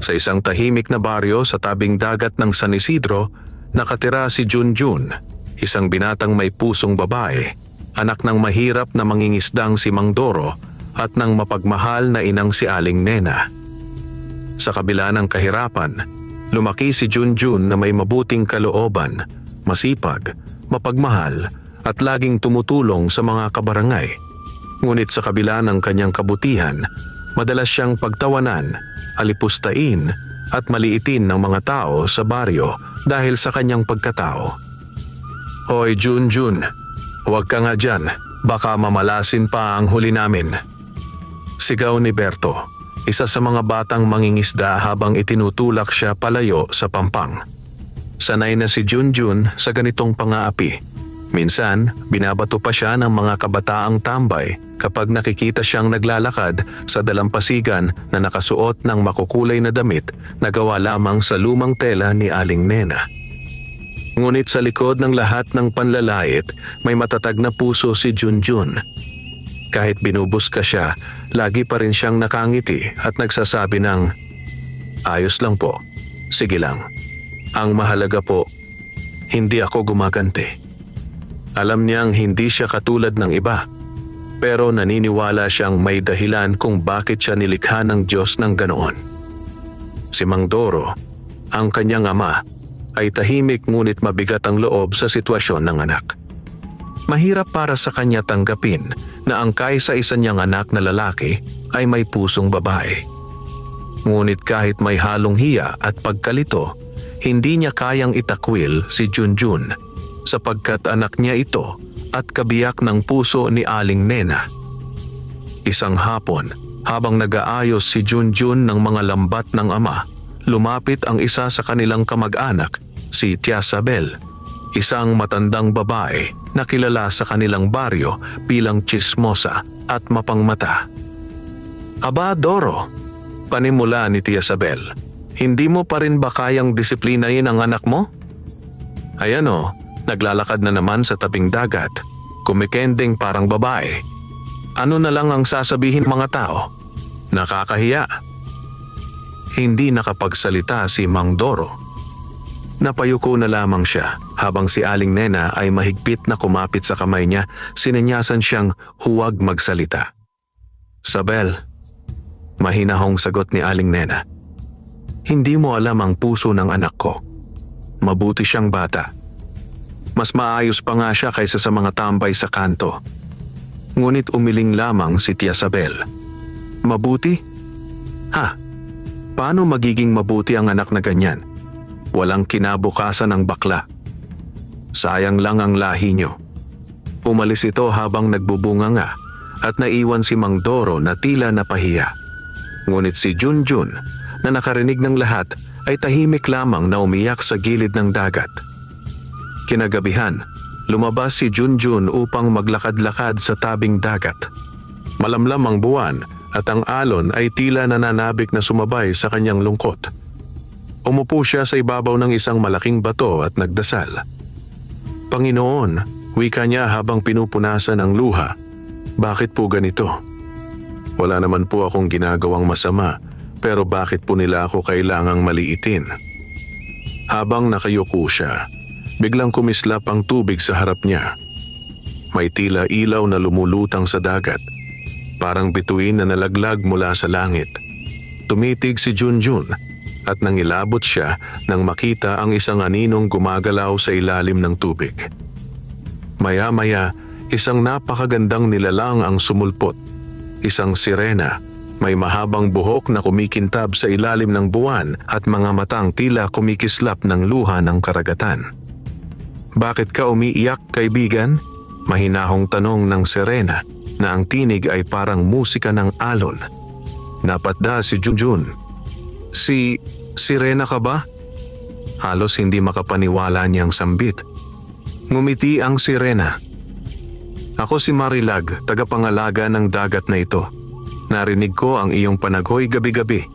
Sa isang tahimik na baryo sa tabing dagat ng San Isidro, nakatira si Junjun, isang binatang may pusong babae, anak ng mahirap na mangingisdang si Mang Doro at ng mapagmahal na inang si Aling Nena. Sa kabila ng kahirapan, lumaki si Junjun na may mabuting kalooban, masipag, mapagmahal at laging tumutulong sa mga kabarangay. Ngunit sa kabila ng kanyang kabutihan, madalas siyang pagtawanan, alipustain at maliitin ng mga tao sa baryo dahil sa kanyang pagkatao. "Hoy Junjun, huwag ka nga dyan, baka mamalasin pa ang huli namin." Sigaw ni Berto, isa sa mga batang mangingisda habang itinutulak siya palayo sa pampang. Sanay na si Junjun sa ganitong pang-aapi. Minsan, binabato pa siya ng mga kabataang tambay kapag nakikita siyang naglalakad sa dalampasigan na nakasuot ng makukulay na damit na gawa lamang sa lumang tela ni Aling Nena. Ngunit sa likod ng lahat ng panlalait, may matatag na puso si Junjun. Kahit binubuska siya, lagi pa rin siyang nakangiti at nagsasabi ng, "Ayos lang po, sige lang. Ang mahalaga po, hindi ako gumaganti." Alam niyang hindi siya katulad ng iba, pero naniniwala siyang may dahilan kung bakit siya nilikha ng Diyos ng ganoon. Si Mang Doro, ang kanyang ama, ay tahimik ngunit mabigat ang loob sa sitwasyon ng anak. Mahirap para sa kanya tanggapin na ang kaisa-isa niyang anak na lalaki ay may pusong babae. Ngunit kahit may halong hiya at pagkalito, hindi niya kayang itakwil si Junjun sapagkat anak niya ito at kabiyak ng puso ni Aling Nena. Isang hapon, habang nag-aayos si Junjun ng mga lambat ng ama, lumapit ang isa sa kanilang kamag-anak, si Tia Sabel, isang matandang babae na kilala sa kanilang baryo bilang tsismosa at mapangmata. "Aba, Doro," panimula ni Tia Sabel, "hindi mo pa rin ba kayang disiplinahin ang anak mo? Ayan o, naglalakad na naman sa tabing dagat, kumikending parang babae. Ano na lang ang sasabihin mga tao? Nakakahiya." Hindi nakapagsalita si Mang Doro. Napayuko na lamang siya habang si Aling Nena ay mahigpit na kumapit sa kamay niya, sinenyasan siyang huwag magsalita. "Sabel," mahinahong sagot ni Aling Nena, "hindi mo alam ang puso ng anak ko. Mabuti siyang bata. Mas maayos pa nga siya kaysa sa mga tambay sa kanto." Ngunit umiling lamang si Tia Sabel. "Mabuti? Ha? Paano magiging mabuti ang anak na ganyan? Walang kinabukasan ng bakla. Sayang lang ang lahi niyo." Umalis ito habang nagbubunga nga at naiwan si Mang Doro na tila napahiya. Ngunit si Junjun, na nakarinig ng lahat, ay tahimik lamang na umiyak sa gilid ng dagat. Kinagabihan, lumabas si Junjun upang maglakad-lakad sa tabing dagat. Malamlam ang buwan at ang alon ay tila nananabik na sumabay sa kanyang lungkot. Umupo siya sa ibabaw ng isang malaking bato at nagdasal. "Panginoon," wika niya habang pinupunasan ang luha, "bakit po ganito? Wala naman po akong ginagawang masama, pero bakit po nila ako kailangang maliitin?" Habang nakayuko siya, biglang kumislap ang tubig sa harap niya. May tila ilaw na lumulutang sa dagat, parang bituin na nalaglag mula sa langit. Tumitig si Junjun at nangilabot siya nang makita ang isang aninong gumagalaw sa ilalim ng tubig. Maya-maya, isang napakagandang nilalang ang sumulpot. Isang sirena, may mahabang buhok na kumikintab sa ilalim ng buwan at mga matang tila kumikislap ng luha ng karagatan. "Bakit ka umiiyak, kaibigan?" mahinahong tanong ng sirena na ang tinig ay parang musika ng alon. Napadda si Junjun. Si sirena ka ba?" Halos hindi makapaniwala niyang sambit. Ngumiti ang sirena. "Ako si Marilag, tagapangalaga ng dagat na ito. Narinig ko ang iyong panaghoy gabi-gabi.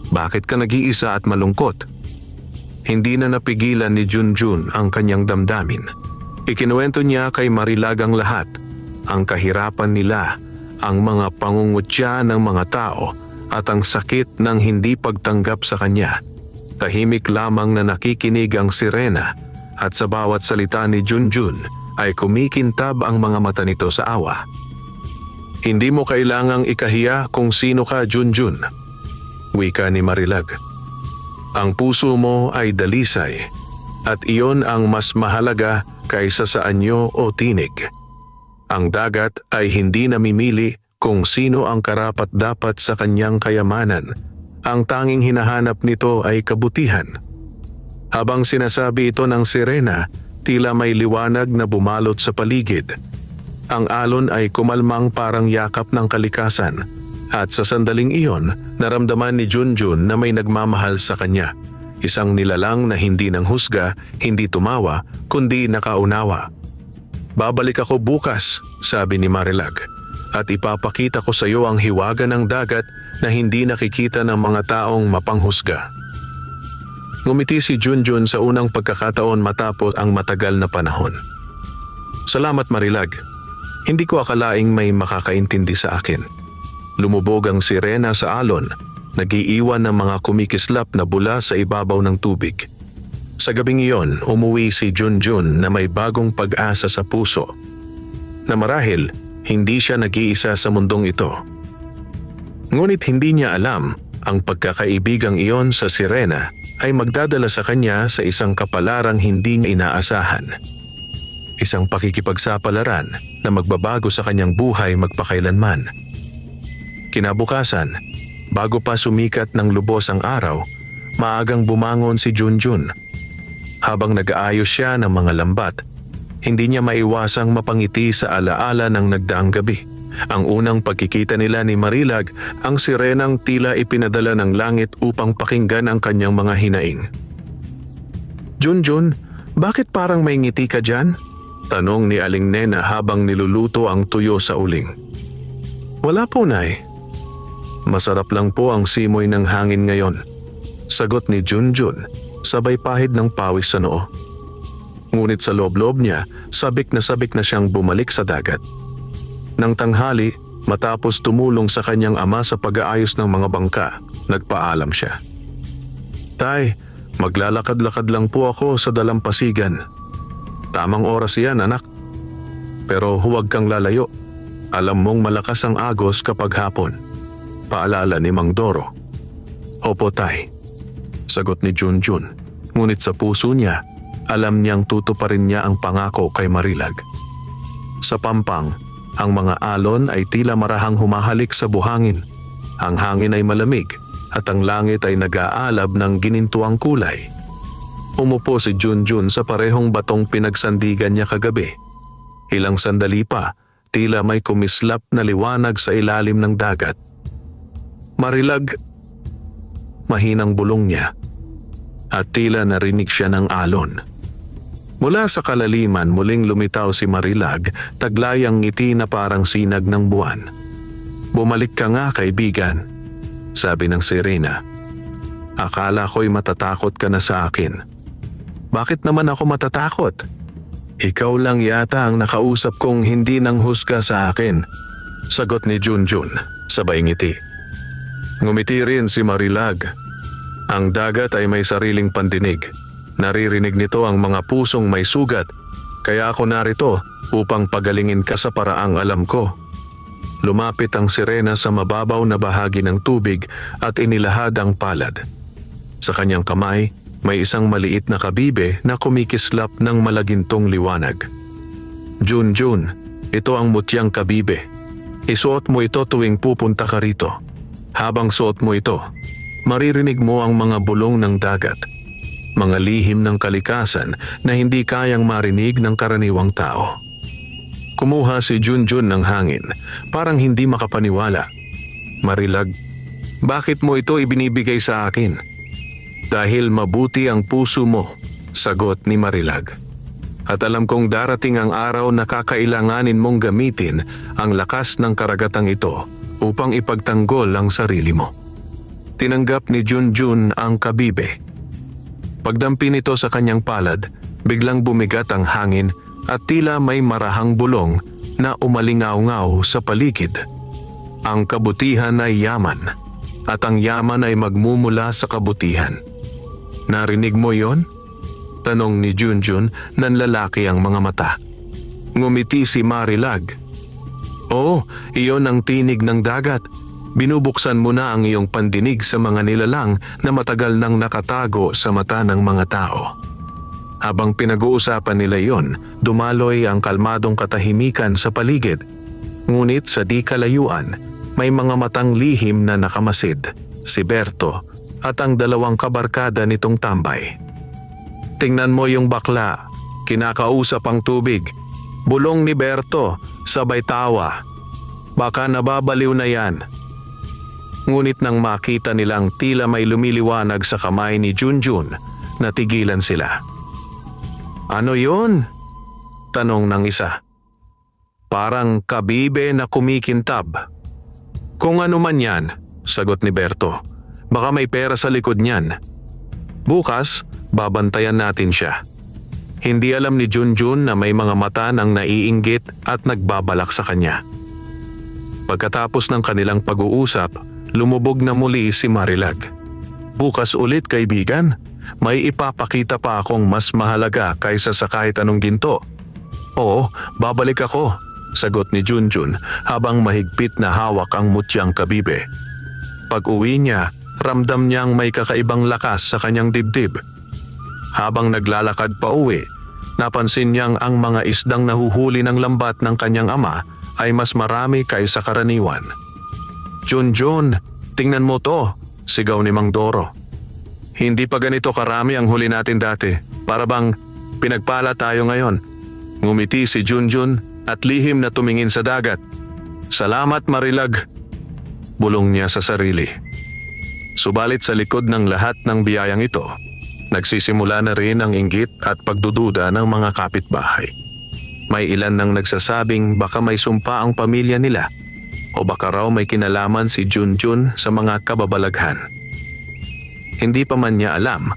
Bakit ka nag-iisa at malungkot?" Hindi na napigilan ni Junjun ang kanyang damdamin. Ikinuwento niya kay Marilag ang lahat, ang kahirapan nila, ang mga pangungutya ng mga tao at ang sakit ng hindi pagtanggap sa kanya. Tahimik lamang na nakikinig ang sirena at sa bawat salita ni Junjun ay kumikintab ang mga mata nito sa awa. Hindi mo kailangang ikahiya kung sino ka, Junjun, wika ni Marilag. Ang puso mo ay dalisay at iyon ang mas mahalaga kaysa sa anyo o tinig. Ang dagat ay hindi namimili kung sino ang karapat-dapat sa kanyang kayamanan. Ang tanging hinahanap nito ay kabutihan. Habang sinasabi ito ng sirena, tila may liwanag na bumalot sa paligid. Ang alon ay kumalmang parang yakap ng kalikasan at sa sandaling iyon, naramdaman ni Junjun na may nagmamahal sa kanya. Isang nilalang na hindi nanghusga, hindi tumawa, kundi nakaunawa. Babalik ako bukas, sabi ni Marilag, at ipapakita ko sa iyo ang hiwaga ng dagat na hindi nakikita ng mga taong mapanghusga. Ngumiti si Junjun sa unang pagkakataon matapos ang matagal na panahon. Salamat, Marilag. Hindi ko akalaing may makakaintindi sa akin. Lumubog ang sirena sa alon, nag-iiwan ng mga kumikislap na bula sa ibabaw ng tubig. Sa gabing iyon, umuwi si Junjun na may bagong pag-asa sa puso. Na marahil, hindi siya nag-iisa sa mundong ito. Ngunit hindi niya alam, ang pagkakaibigang iyon sa sirena ay magdadala sa kanya sa isang kapalarang hindi niya inaasahan. Isang pakikipagsapalaran na magbabago sa kanyang buhay magpakailanman. Kinabukasan, bago pa sumikat ng lubos ang araw, maagang bumangon si Junjun. Habang nag-aayos siya ng mga lambat, hindi niya maiwasang mapangiti sa alaala ng nagdaang gabi. Ang unang pagkikita nila ni Marilag, ang sirenang tila ipinadala ng langit upang pakinggan ang kanyang mga hinaing. Junjun, bakit parang may ngiti ka dyan? Tanong ni Aling Nena habang niluluto ang tuyo sa uling. Wala po, Nay. Masarap lang po ang simoy ng hangin ngayon, sagot ni Junjun, sabay pahid ng pawis sa noo. Ngunit sa loob-loob niya, sabik na siyang bumalik sa dagat. Nang tanghali, matapos tumulong sa kanyang ama sa pag-aayos ng mga bangka, nagpaalam siya. Tay, maglalakad-lakad lang po ako sa dalampasigan. Tamang oras yan, anak. Pero huwag kang lalayo. Alam mong malakas ang agos kapag hapon. Paalala ni Mang Doro. Opo, Tay, sagot ni Junjun. Ngunit sa puso niya, alam niyang tutuparin niya ang pangako kay Marilag. Sa Pampang, ang mga alon ay tila marahang humahalik sa buhangin. Ang hangin ay malamig at ang langit ay nag-aalab ng ginintuang kulay. Umupo si Junjun sa parehong batong pinagsandigan niya kagabi. Ilang sandali pa, tila may kumislap na liwanag sa ilalim ng dagat. Marilag, mahinang bulong niya, at tila narinig siya ng alon. Mula sa kalaliman muling lumitaw si Marilag, taglayang ngiti na parang sinag ng buwan. Bumalik ka nga, kaibigan, sabi ng sirena. Akala ko'y matatakot ka na sa akin. Bakit naman ako matatakot? Ikaw lang yata ang nakausap kong hindi nanghusga sa akin, sagot ni Junjun, sabay ngiti. Ngumiti rin si Marilag. Ang dagat ay may sariling pandinig. Naririnig nito ang mga pusong may sugat, kaya ako narito upang pagalingin ka sa paraang alam ko. Lumapit ang sirena sa mababaw na bahagi ng tubig at inilahad ang palad. Sa kanyang kamay, may isang maliit na kabibe na kumikislap ng malagintong liwanag. Junjun, ito ang mutyang kabibe. Isuot mo ito tuwing pupunta ka rito. Habang suot mo ito, maririnig mo ang mga bulong ng dagat. Mga lihim ng kalikasan na hindi kayang marinig ng karaniwang tao. Kumuha si Junjun ng hangin, parang hindi makapaniwala. Marilag, bakit mo ito ibinibigay sa akin? Dahil mabuti ang puso mo, sagot ni Marilag. At alam kong darating ang araw na kakailanganin mong gamitin ang lakas ng karagatang ito upang ipagtanggol ang sarili mo. Tinanggap ni Junjun ang kabibe. Pagdampi nito sa kanyang palad, biglang bumigat ang hangin at tila may marahang bulong na umalingaw-ngaw sa paligid. Ang kabutihan ay yaman. at ang yaman ay magmumula sa kabutihan. Narinig mo yon? Tanong ni Junjun nang lalaki ang mga mata. Ngumiti si Marilag. Oo, iyon ang tinig ng dagat. Binubuksan mo na ang iyong pandinig sa mga nilalang na matagal nang nakatago sa mata ng mga tao. Habang pinag-uusapan nila yon, dumaloy ang kalmadong katahimikan sa paligid. Ngunit sa di kalayuan, may mga matang lihim na nakamasid, si Berto at ang dalawang kabarkada nitong tambay. Tingnan mo yung bakla, kinakausap ang tubig. Bulong ni Berto, sabay tawa. Baka nababaliw na yan. Ngunit nang makita nilang tila may lumiliwanag sa kamay ni Junjun, natigilan sila. Ano yun? Tanong ng isa. Parang kabibe na kumikintab. Kung ano man yan, sagot ni Berto. Baka may pera sa likod niyan. Bukas, babantayan natin siya. Hindi alam ni Junjun na may mga mata nang naiinggit at nagbabalak sa kanya. Pagkatapos ng kanilang pag-uusap, lumubog na muli si Marilag. Bukas ulit kaibigan, may ipapakita pa akong mas mahalaga kaysa sa kahit anong ginto. Oo, babalik ako, sagot ni Junjun habang mahigpit na hawak ang mutyang kabibe. Pag-uwi niya, ramdam niyang may kakaibang lakas sa kanyang dibdib. Habang naglalakad pa uwi, napansin niyang ang mga isdang nahuhuli ng lambat ng kanyang ama ay mas marami kaysa karaniwan. Junjun, tingnan mo to, sigaw ni Mang Doro. Hindi pa ganito karami ang huli natin dati. Para bang pinagpala tayo ngayon. Ngumiti si Junjun at lihim na tumingin sa dagat. Salamat Marilag, bulong niya sa sarili. Subalit sa likod ng lahat ng biyayang ito, nagsisimula na rin ang inggit at pagdududa ng mga kapitbahay. May ilan nang nagsasabing baka may sumpa ang pamilya nila o baka raw may kinalaman si Junjun sa mga kababalaghan. Hindi pa man niya alam,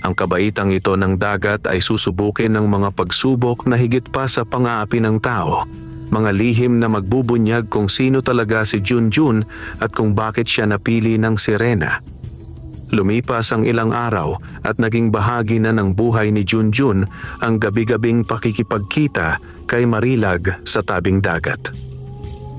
ang kabaitang ito ng dagat ay susubukin ng mga pagsubok na higit pa sa pang-aapi ng tao, mga lihim na magbubunyag kung sino talaga si Junjun at kung bakit siya napili ng sirena. Lumipas ang ilang araw at naging bahagi na ng buhay ni Junjun ang gabi-gabing pakikipagkita kay Marilag sa tabing dagat.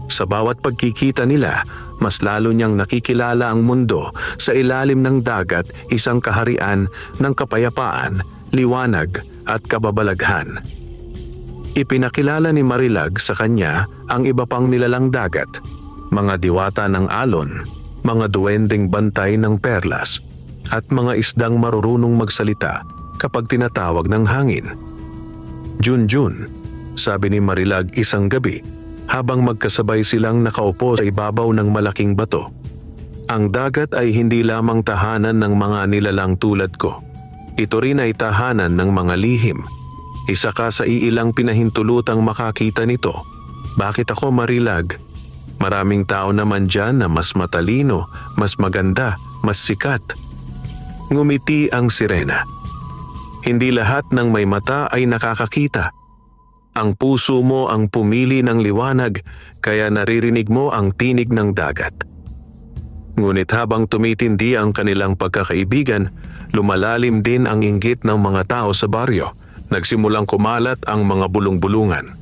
Sa bawat pagkikita nila, mas lalo niyang nakikilala ang mundo sa ilalim ng dagat, isang kaharian ng kapayapaan, liwanag at kababalaghan. Ipinakilala ni Marilag sa kanya ang iba pang nilalang dagat, mga diwata ng alon, mga duwending bantay ng perlas, at mga isdang marurunong magsalita kapag tinatawag ng hangin. Junjun, sabi ni Marilag isang gabi, habang magkasabay silang nakaupo sa ibabaw ng malaking bato. Ang dagat ay hindi lamang tahanan ng mga nilalang tulad ko. Ito rin ay tahanan ng mga lihim. Isa ka sa iilang pinahintulutang makakita nito. Bakit ako Marilag? Maraming tao naman dyan na mas matalino, mas maganda, mas sikat. Ngumiti ang sirena. Hindi lahat ng may mata ay nakakakita. Ang puso mo ang pumili ng liwanag, kaya naririnig mo ang tinig ng dagat. Ngunit habang tumitindi ang kanilang pagkakaibigan, lumalalim din ang inggit ng mga tao sa baryo. Nagsimulang kumalat ang mga bulong-bulungan.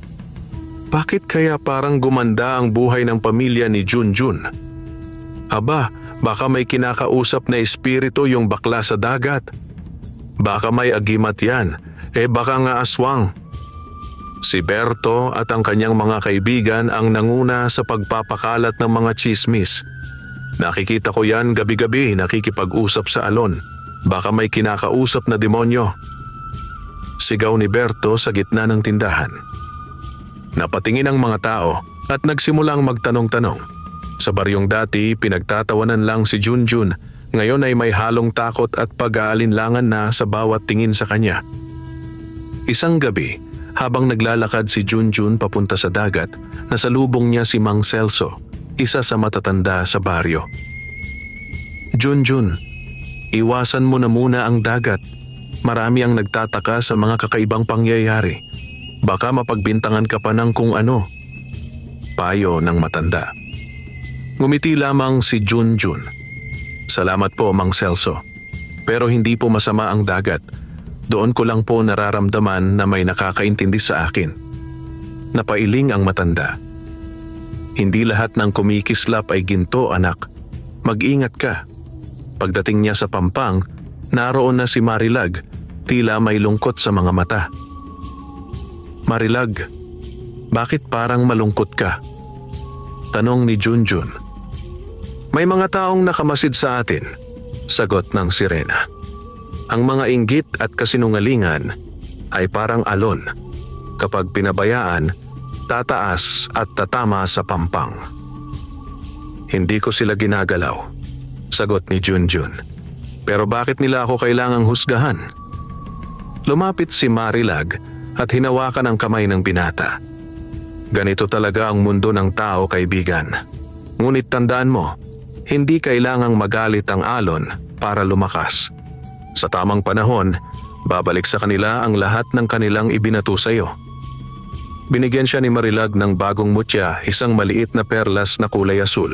Bakit kaya parang gumanda ang buhay ng pamilya ni Junjun? Aba, baka may kinakausap na espiritu yung bakla sa dagat. Baka may agimat yan, baka nga aswang. Si Berto at ang kanyang mga kaibigan ang nanguna sa pagpapakalat ng mga tsismis. Nakikita ko yan gabi-gabi nakikipag-usap sa alon. Baka may kinakausap na demonyo. Sigaw ni Berto sa gitna ng tindahan. Napatingin ang mga tao at nagsimulang magtanong-tanong. Sa baryong dati, pinagtatawanan lang si Junjun. Ngayon ay may halong takot at pag-aalinlangan na sa bawat tingin sa kanya. Isang gabi, habang naglalakad si Junjun papunta sa dagat, nasalubong niya si Mang Celso, isa sa matatanda sa baryo. Junjun, iwasan mo na muna ang dagat. Marami ang nagtataka sa mga kakaibang pangyayari. Baka mapagbintangan ka pa ng kung ano. Payo ng matanda. Ngumiti lamang si Junjun. Salamat po, Mang Celso. Pero hindi po masama ang dagat. Doon ko lang po nararamdaman na may nakakaintindi sa akin. Napailing ang matanda. Hindi lahat ng kumikislap ay ginto, anak. Mag-ingat ka. Pagdating niya sa Pampang, naroon na si Marilag, tila may lungkot sa mga mata. Marilag, bakit parang malungkot ka? Tanong ni Junjun. May mga taong nakamasid sa atin, sagot ng sirena. Ang mga inggit at kasinungalingan ay parang alon. Kapag pinabayaan, tataas at tatama sa pampang. Hindi ko sila ginagalaw, sagot ni Junjun. Pero bakit nila ako kailangang husgahan? Lumapit si Marilag at hinawakan ang kamay ng binata. Ganito talaga ang mundo ng tao, kaibigan. Ngunit tandaan mo, hindi kailangang magalit ang alon para lumakas. Sa tamang panahon, babalik sa kanila ang lahat ng kanilang ibinato sa iyo. Binigyan siya ni Marilag ng bagong mutya, isang maliit na perlas na kulay asul.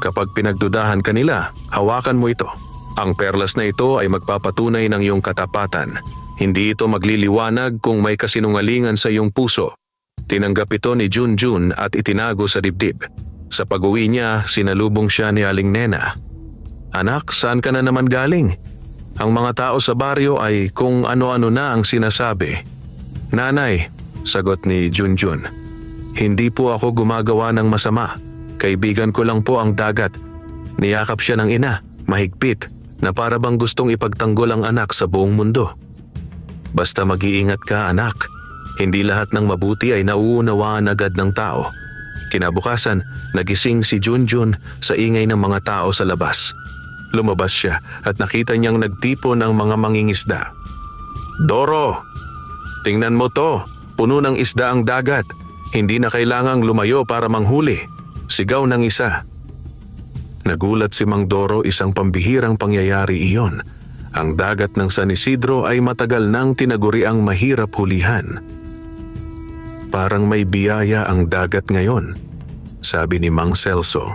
Kapag pinagdudahan kanila, hawakan mo ito. Ang perlas na ito ay magpapatunay ng iyong katapatan. Hindi ito magliliwanag kung may kasinungalingan sa iyong puso. Tinanggap ito ni Junjun at itinago sa dibdib. Sa pag-uwi niya, sinalubong siya ni Aling Nena. Anak, saan ka na naman galing? Ang mga tao sa baryo ay kung ano-ano na ang sinasabi. Nanay, sagot ni Junjun. Hindi po ako gumagawa ng masama. Kaibigan ko lang po ang dagat. Niyakap siya ng ina, mahigpit, na para bang gustong ipagtanggol ang anak sa buong mundo. Basta mag-iingat ka, anak. Hindi lahat ng mabuti ay nauunawaan agad ng tao. Kinabukasan, nagising si Junjun sa ingay ng mga tao sa labas. Lumabas siya at nakita niyang nagtipo ng mga mangingisda. Doro, tingnan mo to. Puno ng isda ang dagat. Hindi na kailangang lumayo para manghuli. Sigaw ng isa. Nagulat si Mang Doro, isang pambihirang pangyayari iyon. Ang dagat ng San Isidro ay matagal nang tinaguriang mahirap hulihan. Parang may biyaya ang dagat ngayon, sabi ni Mang Celso.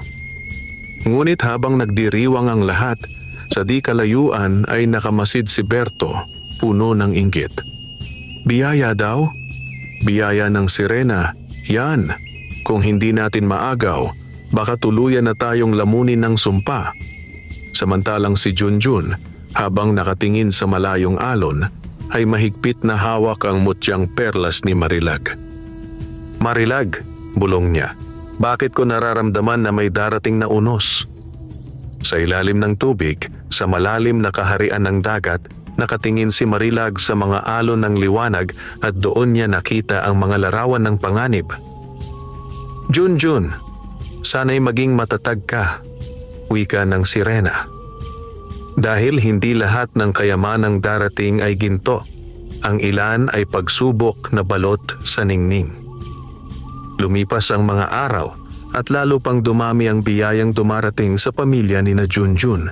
Ngunit habang nagdiriwang ang lahat, sa di kalayuan ay nakamasid si Berto, puno ng inggit. Biyaya daw? Biyaya ng sirena, yan. Kung hindi natin maagaw, baka tuluyan na tayong lamunin ng sumpa. Samantalang si Junjun, habang nakatingin sa malayong alon, ay mahigpit na hawak ang mutyang perlas ni Marilag. Marilag, bulong niya, bakit ko nararamdaman na may darating na unos? Sa ilalim ng tubig, sa malalim na kaharian ng dagat, nakatingin si Marilag sa mga alon ng liwanag at doon niya nakita ang mga larawan ng panganib. Junjun, sana'y maging matatag ka, wika ng sirena. Dahil hindi lahat ng kayamanang darating ay ginto, ang ilan ay pagsubok na balot sa ningning. Lumipas ang mga araw at lalo pang dumami ang biyayang dumarating sa pamilya ni na Junjun.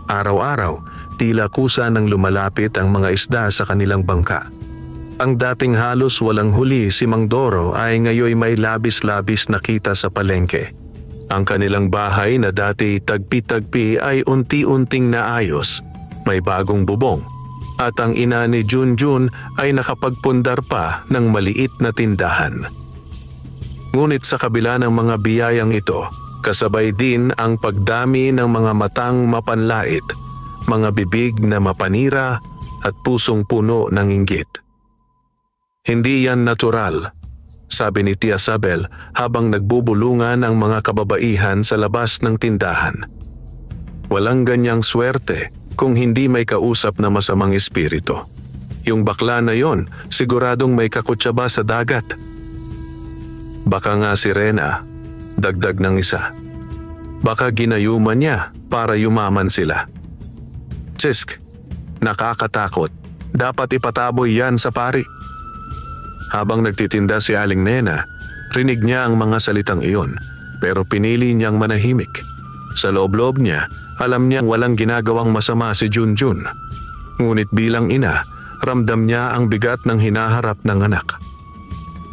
Araw-araw, tila kusa nang lumalapit ang mga isda sa kanilang bangka. Ang dating halos walang huli si Mang Doro ay ngayoy may labis-labis na kita sa palengke. Ang kanilang bahay na dati tagpi-tagpi ay unti-unting naayos, may bagong bubong. At ang ina ni Junjun ay nakapagpundar pa ng maliit na tindahan. Ngunit sa kabila ng mga biyayang ito, kasabay din ang pagdami ng mga matang mapanlait, mga bibig na mapanira at pusong puno ng inggit. Hindi yan natural, sabi ni Tia Sabel habang nagbubulungan ang mga kababaihan sa labas ng tindahan. Walang ganyang swerte kung hindi may kausap na masamang espiritu. Yung bakla na yon, siguradong may kakutsaba sa dagat. Baka nga sirena, dagdag ng isa. Baka ginayuman niya para yumaman sila. Tsisk, nakakatakot. Dapat ipataboy yan sa pari. Habang nagtitinda si Aling Nena, rinig niya ang mga salitang iyon, pero pinili niyang manahimik. Sa loob-loob niya, alam niyang walang ginagawang masama si Junjun. Ngunit bilang ina, ramdam niya ang bigat ng hinaharap ng anak.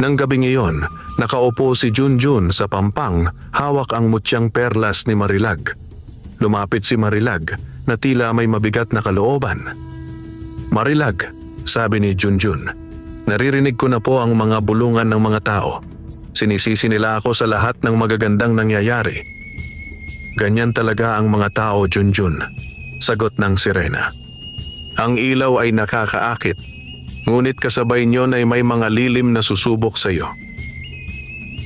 Nang gabing iyon, nakaupo si Junjun sa pampang, hawak ang mutyang perlas ni Marilag. Lumapit si Marilag na tila may mabigat na kalooban. "Marilag," sabi ni Junjun, "naririnig ko na po ang mga bulungan ng mga tao. Sinisisi nila ako sa lahat ng magagandang nangyayari." "Ganyan talaga ang mga tao, Junjun," sagot ng sirena. "Ang ilaw ay nakakaakit, ngunit kasabay niyon ay may mga lilim na susubok sa iyo."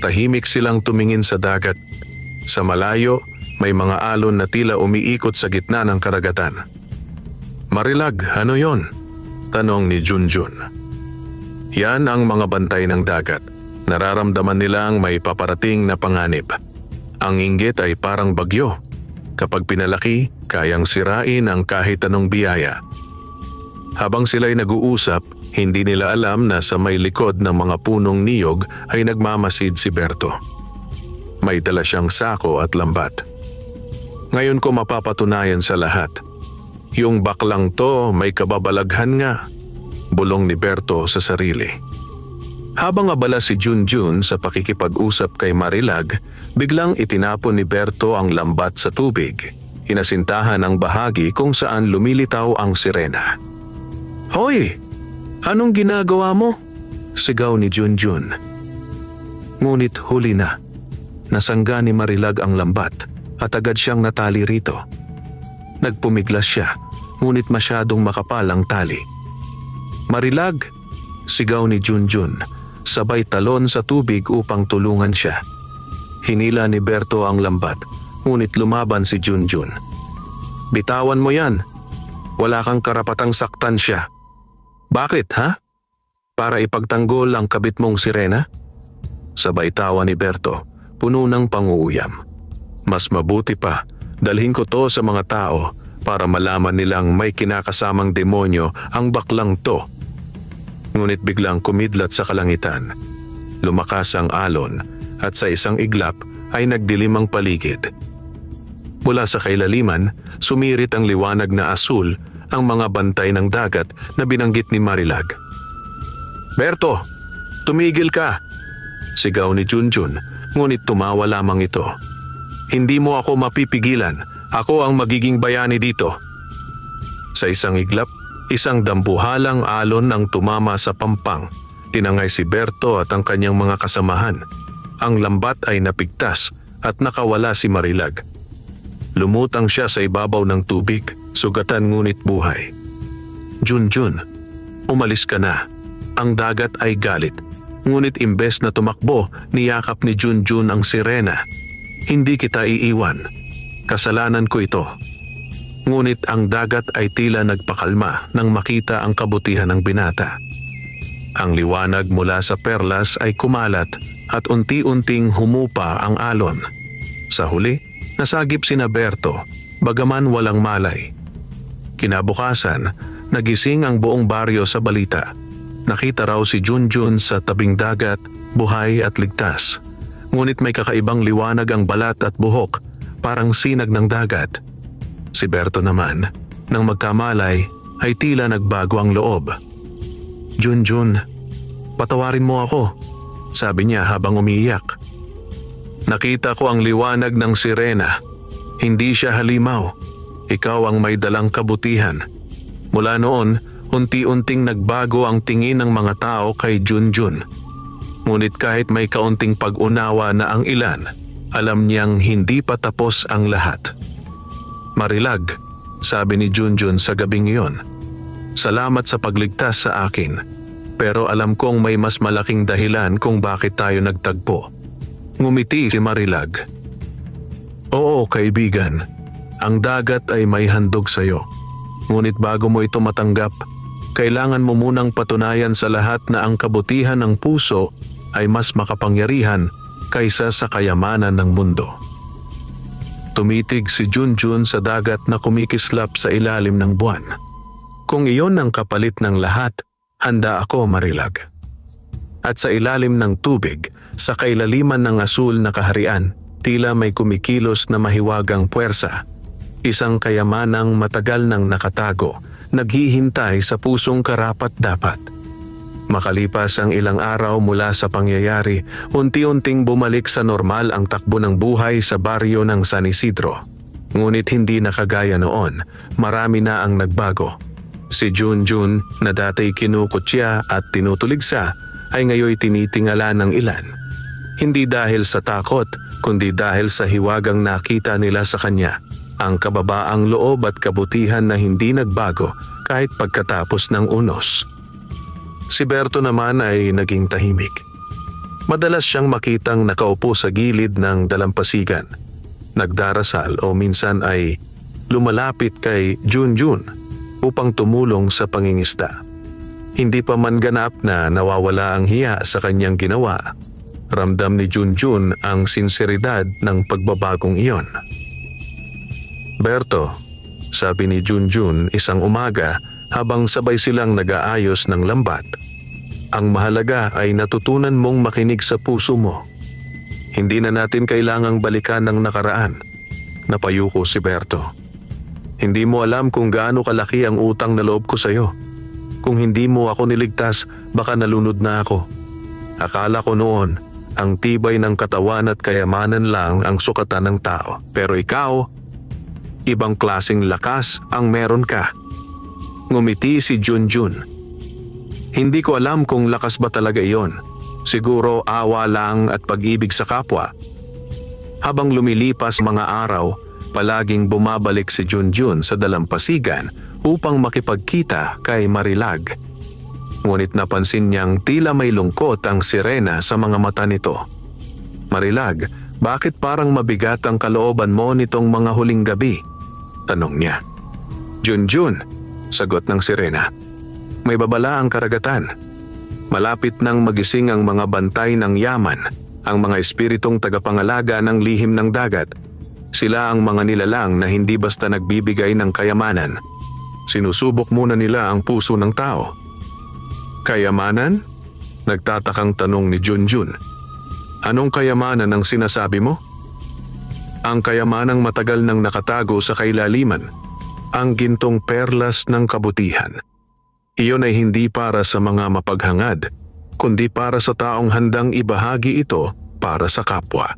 Tahimik silang tumingin sa dagat. Sa malayo, may mga alon na tila umiikot sa gitna ng karagatan. "Marilag, ano yon?" tanong ni Junjun. "Yan ang mga bantay ng dagat. Nararamdaman nilang may paparating na panganib. Ang inggit ay parang bagyo. Kapag pinalaki, kayang sirain ang kahit anong biyaya." Habang sila'y nag-uusap, hindi nila alam na sa may likod ng mga punong niyog ay nagmamasid si Berto. May dala siyang sako at lambat. "Ngayon ko mapapatunayan sa lahat. Yung baklang to may kababalaghan nga," bulong ni Berto sa sarili. Habang abala si Junjun sa pakikipag-usap kay Marilag, biglang itinapon ni Berto ang lambat sa tubig. Inasintahan ang bahagi kung saan lumilitaw ang sirena. "Hoy! Anong ginagawa mo?" sigaw ni Junjun. Ngunit huli na. Nasangga ni Marilag ang lambat at agad siyang natali rito. Nagpumiglas siya, ngunit masyadong makapal ang tali. "Marilag!" sigaw ni Junjun, sabay talon sa tubig upang tulungan siya. Hinila ni Berto ang lambat, ngunit lumaban si Junjun. "Bitawan mo yan. Wala kang karapatang saktan siya." "Bakit, ha? Para ipagtanggol ang kabit mong sirena?" Sabay tawa ni Berto, puno ng panguuyam. "Mas mabuti pa, dalhin ko to sa mga tao para malaman nilang may kinakasamang demonyo ang baklang to." Ngunit biglang kumidlat sa kalangitan. Lumakas ang alon at sa isang iglap ay nagdilim ang paligid. Mula sa kailaliman, sumirit ang liwanag na asul, ang mga bantay ng dagat na binanggit ni Marilag. "Berto, tumigil ka!" sigaw ni Junjun, ngunit tumawa lamang ito. "Hindi mo ako mapipigilan. Ako ang magiging bayani dito." Sa isang iglap, isang dambuhalang alon ang tumama sa pampang. Tinangay si Berto at ang kanyang mga kasamahan. Ang lambat ay napigtas at nakawala si Marilag. Lumutang siya sa ibabaw ng tubig, sugatan ngunit buhay. "Junjun, umalis ka na." Ang dagat ay galit. Ngunit imbes na tumakbo, niyakap ni Junjun ang sirena. "Hindi kita iiwan. Kasalanan ko ito." Ngunit ang dagat ay tila nagpakalma nang makita ang kabutihan ng binata. Ang liwanag mula sa perlas ay kumalat at unti-unting humupa ang alon. Sa huli, nasagip sina Berto, bagaman walang malay. Kinabukasan, nagising ang buong baryo sa balita. Nakita raw si Junjun sa tabing dagat, buhay at ligtas. Ngunit may kakaibang liwanag ang balat at buhok, parang sinag ng dagat. Si Berto naman, nang magkamalay, ay tila nagbago ang loob. "Junjun, patawarin mo ako," sabi niya habang umiiyak. "Nakita ko ang liwanag ng sirena. Hindi siya halimaw. Ikaw ang may dalang kabutihan." Mula noon, unti-unting nagbago ang tingin ng mga tao kay Junjun. Ngunit kahit may kaunting pag-unawa na ang ilan, alam niyang hindi pa tapos ang lahat. "Marilag," sabi ni Junjun sa gabing iyon, "salamat sa pagligtas sa akin. Pero alam kong may mas malaking dahilan kung bakit tayo nagtagpo." Ngumiti si Marilag. "Oo, kaibigan. Ang dagat ay may handog sa iyo. Ngunit bago mo ito matanggap, kailangan mo munang patunayan sa lahat na ang kabutihan ng puso ay mas makapangyarihan kaysa sa kayamanan ng mundo." Tumitig si Junjun sa dagat na kumikislap sa ilalim ng buwan. "Kung iyon ang kapalit ng lahat, handa ako, Marilag." At sa ilalim ng tubig, sa kailaliman ng asul na kaharian, tila may kumikilos na mahiwagang puwersa. Isang kayamanang matagal nang nakatago, naghihintay sa pusong karapat-dapat. Makalipas ang ilang araw mula sa pangyayari, unti-unting bumalik sa normal ang takbo ng buhay sa baryo ng San Isidro. Ngunit hindi na kagaya noon, marami na ang nagbago. Si Junjun na dati kinukutya at tinutuligsa ay ngayoy tinitingala ng ilan. Hindi dahil sa takot, kundi dahil sa hiwagang nakita nila sa kanya. Ang kababaang loob at kabutihan na hindi nagbago kahit pagkatapos ng unos. Si Berto naman ay naging tahimik. Madalas siyang makitang nakaupo sa gilid ng dalampasigan, nagdarasal o minsan ay lumalapit kay Junjun upang tumulong sa pangingisda. Hindi pa man ganap na nawawala ang hiya sa kanyang ginawa. Ramdam ni Junjun ang sinseridad ng pagbabagong iyon. Berto, sabi ni Junjun isang umaga habang sabay silang nag-aayos ng lambat. Ang mahalaga ay natutunan mong makinig sa puso mo. Hindi na natin kailangang balikan ng nakaraan. Napayuko si Berto. Hindi mo alam kung gaano kalaki ang utang na loob ko sa iyo. Kung hindi mo ako niligtas, baka nalunod na ako. Akala ko noon, ang tibay ng katawan at kayamanan lang ang sukatan ng tao. Pero ikaw, ibang klaseng lakas ang meron ka. Ngumiti si Junjun. Hindi ko alam kung lakas ba talaga iyon. Siguro awa lang at pag-ibig sa kapwa. Habang lumilipas mga araw, palaging bumabalik si Junjun sa dalampasigan upang makipagkita kay Marilag. Ngunit napansin niyang tila may lungkot ang sirena sa mga mata nito. Marilag, bakit parang mabigat ang kalooban mo nitong mga huling gabi? Tanong niya. Junjun, sagot ng sirena. May babala ang karagatan. Malapit nang magising ang mga bantay ng yaman, ang mga espiritong tagapangalaga ng lihim ng dagat. Sila ang mga nilalang na hindi basta nagbibigay ng kayamanan. Sinusubok muna nila ang puso ng tao. Kayamanan? Nagtatakang tanong ni Junjun. Anong kayamanan ang sinasabi mo? Ang kayamanang matagal nang nakatago sa kailaliman, ang gintong perlas ng kabutihan. Iyon ay hindi para sa mga mapaghangad, kundi para sa taong handang ibahagi ito para sa kapwa.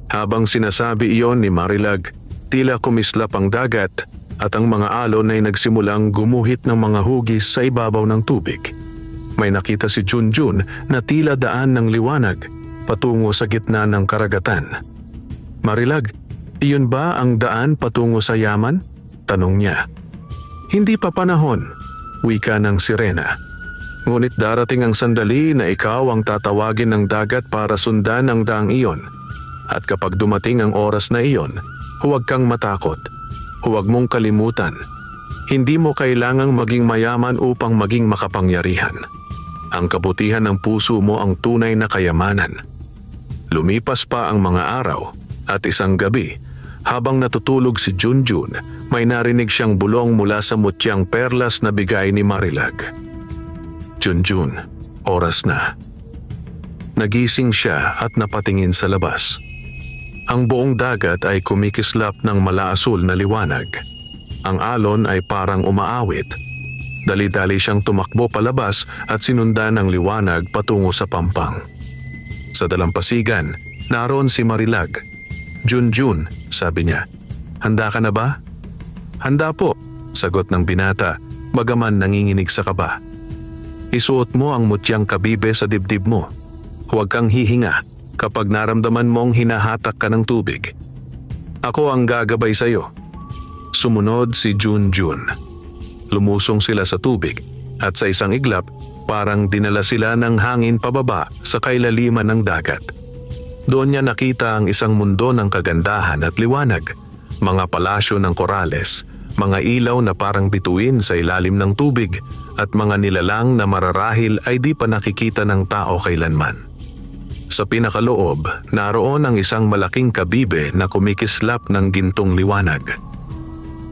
Habang sinasabi iyon ni Marilag, tila kumislap ang dagat at ang mga alon ay nagsimulang gumuhit ng mga hugis sa ibabaw ng tubig. May nakita si Junjun na tila daan ng liwanag patungo sa gitna ng karagatan. Marilag, iyon ba ang daan patungo sa yaman? Tanong niya. Hindi pa panahon, wika ng sirena. Ngunit darating ang sandali na ikaw ang tatawagin ng dagat para sundan ang daang iyon. At kapag dumating ang oras na iyon, huwag kang matakot. Huwag mong kalimutan. Hindi mo kailangang maging mayaman upang maging makapangyarihan. Ang kabutihan ng puso mo ang tunay na kayamanan. Lumipas pa ang mga araw at isang gabi, habang natutulog si Junjun, may narinig siyang bulong mula sa mutyang perlas na bigay ni Marilag. Junjun, oras na. Nagising siya at napatingin sa labas. Ang buong dagat ay kumikislap ng malaasul na liwanag. Ang alon ay parang umaawit. Dali-dali siyang tumakbo palabas at sinundan ng liwanag patungo sa pampang. Sa dalampasigan, naroon si Marilag. Junjun, sabi niya. Handa ka na ba? Handa po, sagot ng binata, bagaman nanginginig sa kaba. Isuot mo ang mutyang kabibe sa dibdib mo. Huwag kang hihinga kapag naramdaman mong hinahatak ka ng tubig. Ako ang gagabay sa iyo. Sumunod si Junjun. Lumusong sila sa tubig at sa isang iglap parang dinala sila ng hangin pababa sa kailaliman ng dagat. Doon niya nakita ang isang mundo ng kagandahan at liwanag, mga palasyo ng korales, mga ilaw na parang bituin sa ilalim ng tubig at mga nilalang na mararahil ay di pa nakikita ng tao kailanman. Sa pinakaloob, naroon ang isang malaking kabibe na kumikislap ng gintong liwanag.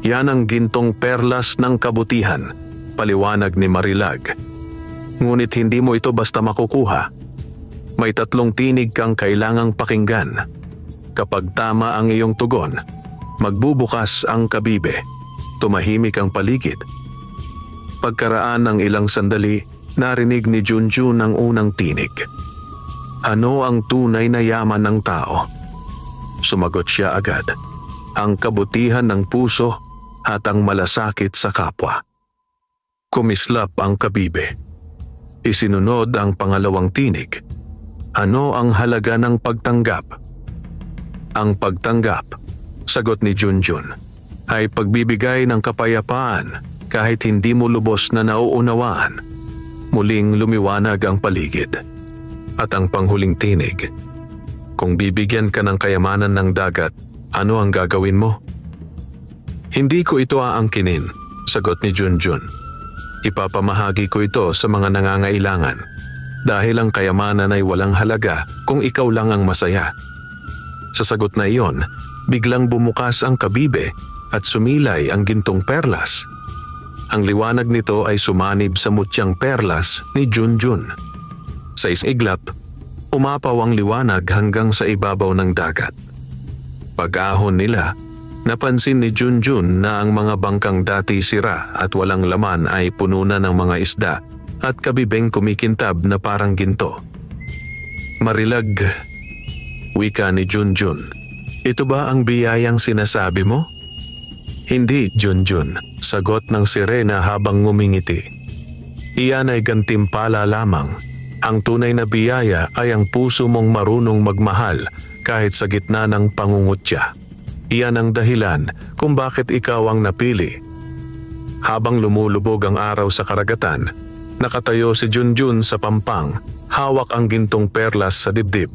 Yan ang gintong perlas ng kabutihan, paliwanag ni Marilag. Ngunit hindi mo ito basta makukuha. May 3 tinig kang kailangang pakinggan. Kapag tama ang iyong tugon, magbubukas ang kabibe. Tumahimik ang paligid. Pagkaraan ng ilang sandali, narinig ni Junjun ang unang tinig. Ano ang tunay na yaman ng tao? Sumagot siya agad. ang kabutihan ng puso at ang malasakit sa kapwa. Kumislap ang kabibe. Isinunod ang pangalawang tinig. Ano ang halaga ng pagtanggap? Ang pagtanggap, sagot ni Junjun, ay pagbibigay ng kapayapaan kahit hindi mo lubos na nauunawaan. Muling lumiwanag ang paligid. At ang panghuling tinig, kung bibigyan ka ng kayamanan ng dagat, ano ang gagawin mo? Hindi ko ito aangkinin, sagot ni Junjun. Ipapamahagi ko ito sa mga nangangailangan dahil ang kayamanan ay walang halaga kung ikaw lang ang masaya. Sa sagot na iyon, biglang bumukas ang kabibe at sumilay ang gintong perlas. Ang liwanag nito ay sumanib sa mutyang perlas ni Junjun. Sa isang iglap, umapaw ang liwanag hanggang sa ibabaw ng dagat. Pag-ahon nila, napansin ni Junjun na ang mga bangkang dati sira at walang laman ay puno na ng mga isda at kabibeng kumikintab na parang ginto. Marilag, wika ni Junjun. Ito ba ang biyayang sinasabi mo? Hindi, Junjun, sagot ng sirena habang ngumingiti. Iyan ay gantimpala lamang. Ang tunay na biyaya ay ang puso mong marunong magmahal kahit sa gitna ng pangungutya. Iyan ang dahilan kung bakit ikaw ang napili. Habang lumulubog ang araw sa karagatan, nakatayo si Junjun sa pampang, hawak ang gintong perlas sa dibdib.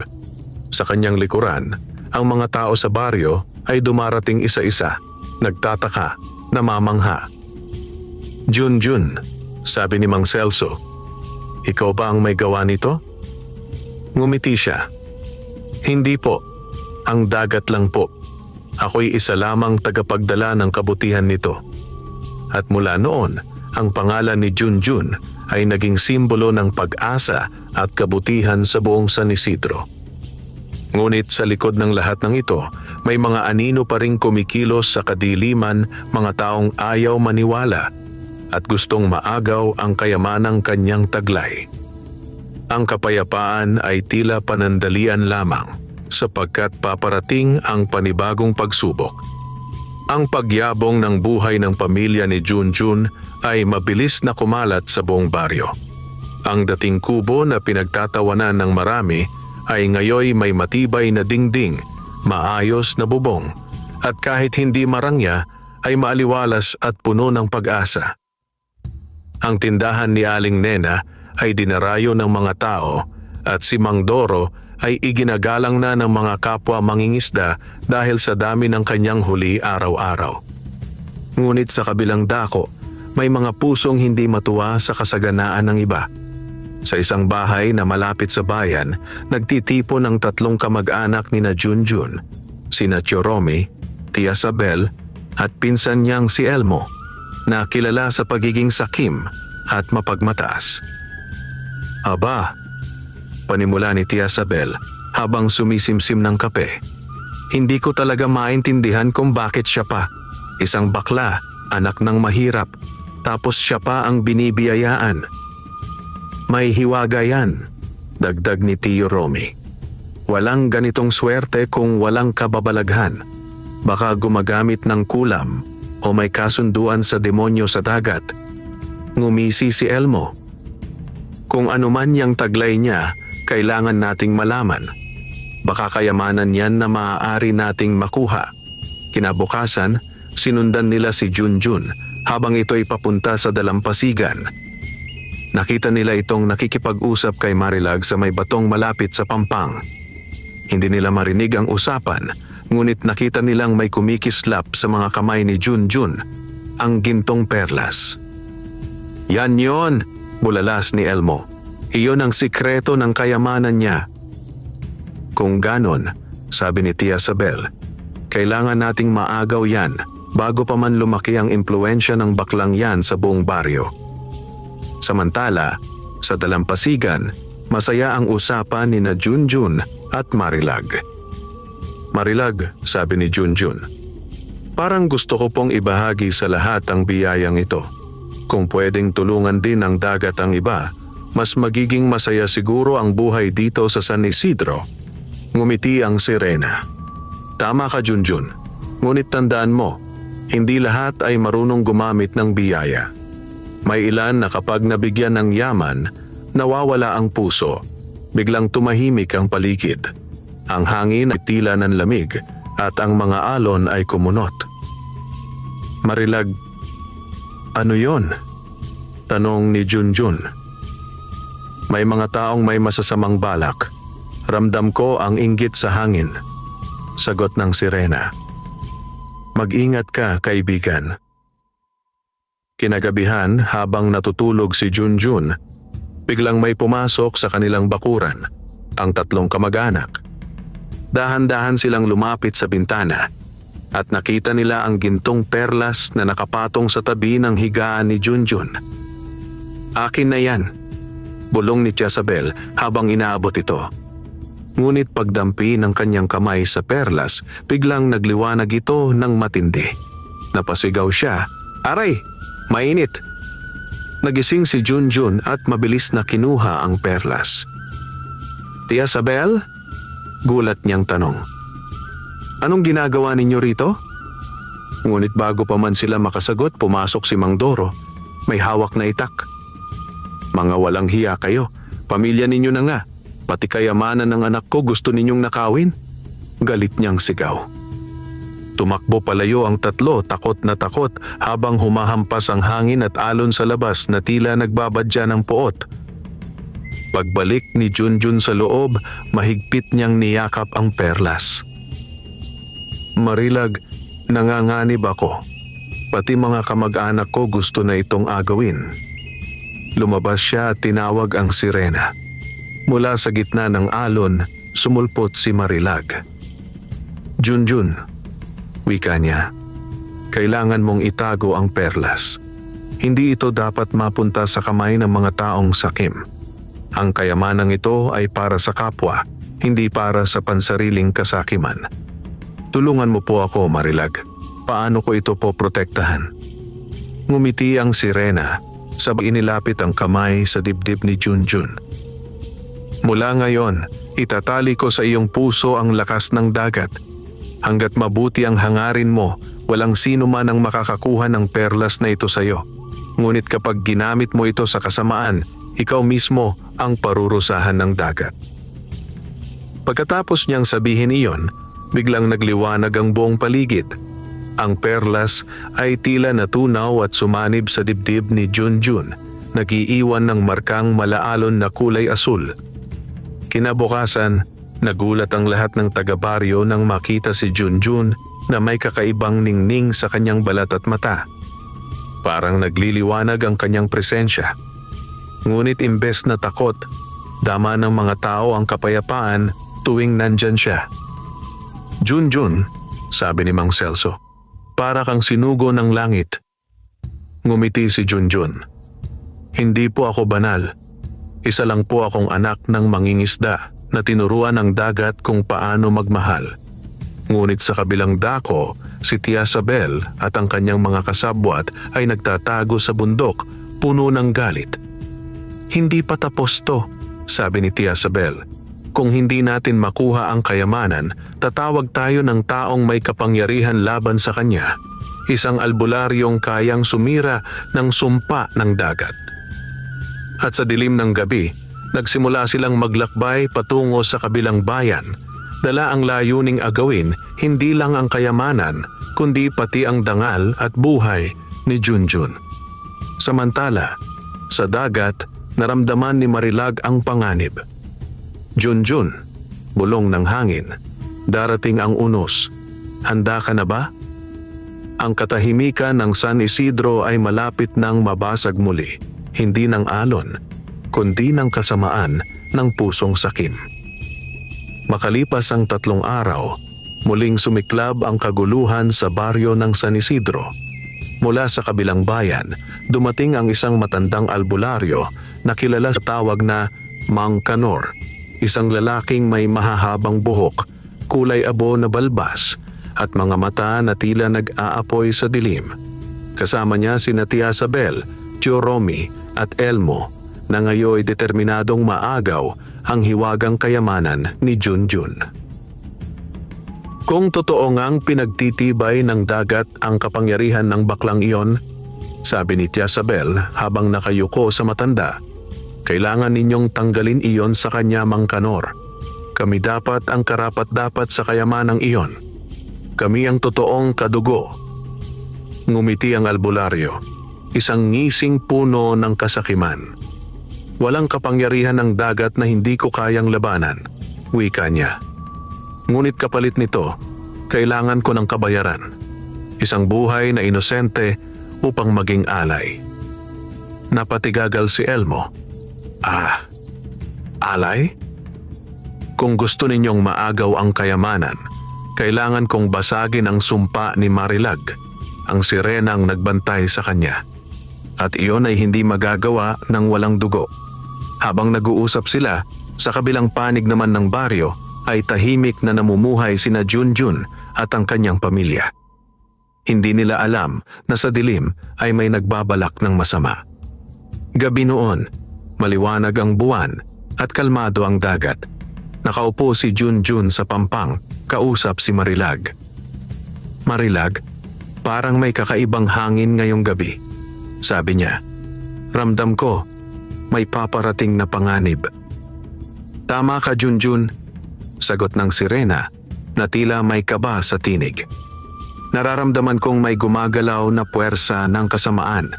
Sa kanyang likuran, ang mga tao sa baryo ay dumarating isa-isa, nagtataka, namamangha. Junjun, sabi ni Mang Celso, ikaw ba ang may gawa nito? Ngumiti siya. Hindi po, ang dagat lang po. Ako'y isa lamang tagapagdala ng kabutihan nito. At mula noon, ang pangalan ni Junjun ay naging simbolo ng pag-asa at kabutihan sa buong San Isidro. Ngunit sa likod ng lahat ng ito, may mga anino pa ring kumikilos sa kadiliman, mga taong ayaw maniwala at gustong maagaw ang kayamanang kanyang taglay. Ang kapayapaan ay tila panandalian lamang sapagkat paparating ang panibagong pagsubok. Ang pagyabong ng buhay ng pamilya ni Junjun ay mabilis na kumalat sa buong baryo. Ang dating kubo na pinagtatawanan ng marami ay ngayoy may matibay na dingding, maayos na bubong, at kahit hindi marangya ay maaliwalas at puno ng pag-asa. Ang tindahan ni Aling Nena ay dinarayo ng mga tao at si Mang Doro ay iginagalang na ng mga kapwa mangingisda dahil sa dami ng kanyang huli araw-araw. Ngunit sa kabilang dako, may mga pusong hindi matuwa sa kasaganaan ng iba. Sa isang bahay na malapit sa bayan, nagtitipon ang 3 kamag-anak ni na Junjun, sina Choromi, Tia Sabel at pinsan niyang si Elmo, na kilala sa pagiging sakim at mapagmataas. Aba, panimula ni Tia Sabel habang sumisimsim ng kape. Hindi ko talaga maintindihan kung bakit siya pa. Isang bakla, anak ng mahirap, tapos siya pa ang binibiyayaan. May hiwaga yan, dagdag ni Tio Romy. Walang ganitong swerte kung walang kababalaghan. Baka gumagamit ng kulam o may kasunduan sa demonyo sa dagat. Ngumisi si Elmo. Kung anuman yang taglay niya, kailangan nating malaman. Baka kayamanan yan na maaari nating makuha. Kinabukasan, sinundan nila si Junjun habang ito'y papunta sa dalampasigan. Nakita nila itong nakikipag-usap kay Marilag sa may batong malapit sa pampang. Hindi nila marinig ang usapan, ngunit nakita nilang may kumikislap sa mga kamay ni Junjun, ang gintong perlas. Yan yon, bulalas ni Elmo. Iyon ang sikreto ng kayamanan niya. Kung ganon, sabi ni Tia Sabel, kailangan nating maagaw yan bago pa man lumaki ang impluensya ng baklang yan sa buong baryo. Samantala, sa dalampasigan, masaya ang usapan ni na Junjun at Marilag. Marilag, sabi ni Junjun, parang gusto ko pong ibahagi sa lahat ang biyayang ito. Kung pwedeng tulungan din ng dagat ang iba, mas magiging masaya siguro ang buhay dito sa San Isidro. Ngumiti ang sirena. Tama ka, Junjun. Ngunit tandaan mo, hindi lahat ay marunong gumamit ng biyaya. May ilan na kapag nabigyan ng yaman, nawawala ang puso. Biglang tumahimik ang paligid. Ang hangin ay tila ng lamig at ang mga alon ay kumunot. Marilag, ano yon? Tanong ni Junjun. May mga taong may masasamang balak. Ramdam ko ang inggit sa hangin. Sagot ng sirena. Mag-ingat ka, kaibigan. Kinagabihan habang natutulog si Junjun, biglang may pumasok sa kanilang bakuran, ang tatlong kamag-anak. Dahan-dahan silang lumapit sa bintana at nakita nila ang gintong perlas na nakapatong sa tabi ng higaan ni Junjun. Akin na yan, bulong ni Jezabel habang inaabot ito. Ngunit pagdampi ng kanyang kamay sa perlas, biglang nagliwanag ito ng matindi. Napasigaw siya, "Aray! Mainit!" Nagising si Junjun at mabilis na kinuha ang perlas. "Tia Sabel?" Gulat niyang tanong. "Anong ginagawa ninyo rito?" Ngunit bago pa man sila makasagot, pumasok si Mang Doro. May hawak na itak. "Mga walang hiya kayo, pamilya ninyo na nga. Pati kayamanan ng anak ko gusto ninyong nakawin?" Galit niyang sigaw. Tumakbo palayo ang tatlo, takot na takot, habang humahampas ang hangin at alon sa labas na tila nagbabadya ng puot. Pagbalik ni Junjun sa loob, mahigpit niyang niyakap ang perlas. "Marilag, nanganganib ako. Pati mga kamag-anak ko gusto na itong agawin." Lumabas siya at tinawag ang sirena. Mula sa gitna ng alon, sumulpot si Marilag. "Junjun," wika niya, "kailangan mong itago ang perlas. Hindi ito dapat mapunta sa kamay ng mga taong sakim. Ang kayamanang ito ay para sa kapwa, hindi para sa pansariling kasakiman. Tulungan mo po ako, Marilag. Paano ko ito poprotektahan?" Ngumiti ang sirena, sabay inilapit ang kamay sa dibdib ni Junjun. "Mula ngayon, itatali ko sa iyong puso ang lakas ng dagat. Hanggat mabuti ang hangarin mo, walang sino man ang makakakuha ng perlas na ito sa iyo. Ngunit kapag ginamit mo ito sa kasamaan, ikaw mismo ang parurusahan ng dagat." Pagkatapos niyang sabihin iyon, biglang nagliwanag ang buong paligid. Ang perlas ay tila natunaw at sumanib sa dibdib ni Junjun, nag-iiwan ng markang malaalon na kulay asul. Kinabukasan, nagulat ang lahat ng taga-baryo nang makita si Junjun na may kakaibang ningning sa kanyang balat at mata. Parang nagliliwanag ang kanyang presensya. Ngunit imbes na takot, dama ng mga tao ang kapayapaan tuwing nandyan siya. "Junjun," sabi ni Mang Celso, "para kang sinugo ng langit." Ngumiti si Junjun. "Hindi po ako banal. Isa lang po akong anak ng mangingisda na tinuruan ng dagat kung paano magmahal. Ngunit sa kabilang dako, si Tia Sabel at ang kanyang mga kasabwat ay nagtatago sa bundok, puno ng galit." "Hindi pa tapos to," sabi ni Tia Sabel. "Kung hindi natin makuha ang kayamanan, tatawag tayo ng taong may kapangyarihan laban sa kanya. Isang albularyong kayang sumira ng sumpa ng dagat." At sa dilim ng gabi, nagsimula silang maglakbay patungo sa kabilang bayan. Dala ang layuning agawin hindi lang ang kayamanan, kundi pati ang dangal at buhay ni Junjun. Samantala, sa dagat, naramdaman ni Marilag ang panganib. "Junjun," bulong ng hangin, "darating ang unos. Handa ka na ba?" Ang katahimikan ng San Isidro ay malapit nang mabasag muli, hindi ng alon, kundi ng kasamaan ng pusong sakim. Makalipas ang 3 araw, muling sumiklab ang kaguluhan sa baryo ng San Isidro. Mula sa kabilang bayan, dumating ang isang matandang albularyo na kilala sa tawag na Mang Kanor, isang lalaking may mahahabang buhok, kulay abo na balbas, at mga mata na tila nag-aapoy sa dilim. Kasama niya sina Tia Sabel, Tio Romy at Elmo, na ngayon determinadong maagaw ang hiwagang kayamanan ni Junjun. Kung totoo ngang pinagtitibay ng dagat ang kapangyarihan ng baklang iyon, sabi ni Jezabel habang nakayuko sa matanda, kailangan ninyong tanggalin iyon sa kanya, Mang Kanor. Kami dapat ang karapat-dapat sa kayamanang iyon. Kami ang totoong kadugo. Ngumiti ang albularyo, isang ngising puno ng kasakiman. Walang kapangyarihan ng dagat na hindi ko kayang labanan, wika niya. Ngunit kapalit nito, kailangan ko ng kabayaran. Isang buhay na inosente upang maging alay. Napatigagal si Elmo. Alay? Kung gusto ninyong maagaw ang kayamanan, kailangan kong basagin ang sumpa ni Marilag, ang sirenang nagbantay sa kanya. At iyon ay hindi magagawa ng walang dugo. Habang nag-uusap sila, sa kabilang panig naman ng baryo ay tahimik na namumuhay sina Junjun at ang kanyang pamilya. Hindi nila alam na sa dilim ay may nagbabalak ng masama. Gabi noon, maliwanag ang buwan at kalmado ang dagat. Nakaupo si Junjun sa pampang, kausap si Marilag. Marilag, parang may kakaibang hangin ngayong gabi. Sabi niya, ramdam ko, may paparating na panganib. Tama ka, Junjun, sagot ng sirena na tila may kaba sa tinig. Nararamdaman kong may gumagalaw na puwersa ng kasamaan.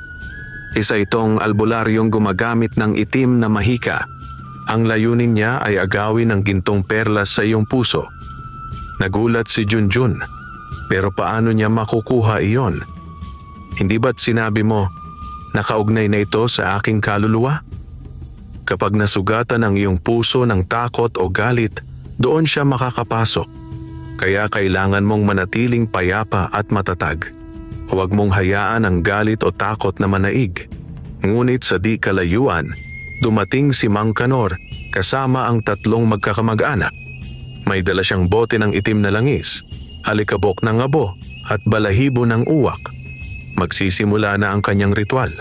Isa itong albularyong gumagamit ng itim na mahika. Ang layunin niya ay agawin ang gintong perlas sa iyong puso. Nagulat si Junjun, pero paano niya makukuha iyon? Hindi ba't sinabi mo, nakaugnay na ito sa aking kaluluwa? Kapag nasugatan ang iyong puso ng takot o galit, doon siya makakapasok. Kaya kailangan mong manatiling payapa at matatag. Huwag mong hayaan ang galit o takot na manaig. Ngunit sa di kalayuan, dumating si Mang Kanor kasama ang tatlong magkakamag-anak. May dala siyang bote ng itim na langis, alikabok ng abo at balahibo ng uwak. Magsisimula na ang kanyang ritual.